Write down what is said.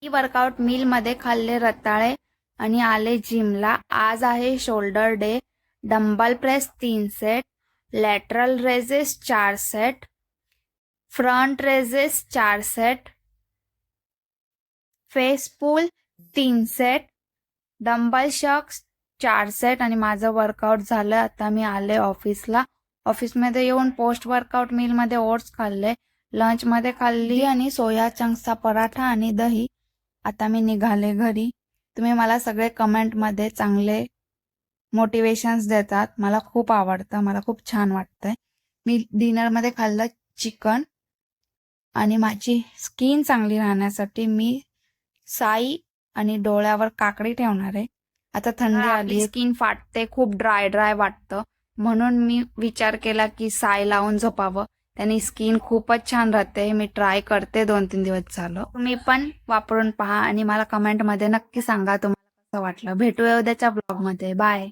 मी workout meal मध्ये खाल्ले रताळे आणि आले जिमला। आज आहे shoulder day. Dumbbell press 3 set, lateral raises 4 set, front raises 4 set, face pull 3 set, dumbbell shrugs 4 set आणि माझं वर्कआउट झालं। आता मी आले ऑफिसला। ऑफिसमध्ये येऊन पोस्ट वर्कआउट मील मध्ये ओट्स खाल्ले, लंच मध्ये खाल्ली आणि सोया चंक्सचा पराठा आणि दही। आता मी निघाले घरी। तुम्ही मला सगळे कमेंट मध्ये चांगले मोटिवेशन्स देतात, मला खूप आवडतं, मला खूप छान वाटतंय। मी डिनर मध्ये खाल्लं चिकन आणि माझी स्किन चांगली राहण्यासाठी मी साई आणि डोळ्यावर काकडी ठेवणार आहे। आता थंडी आली, स्किन फाटते, खूप ड्राय वाटतं, म्हणून मी विचार केला की साई लावून झोपावं, त्याने स्किन खूपच छान राहते। मी ट्राय करते, 2-3 दिवस झालं। तुम्ही पण वापरून पहा आणि मला कमेंट मध्ये नक्की सांगा तुम्हाला कसं वाटलं। भेटूया उद्याच्या ब्लॉग मध्ये। बाय।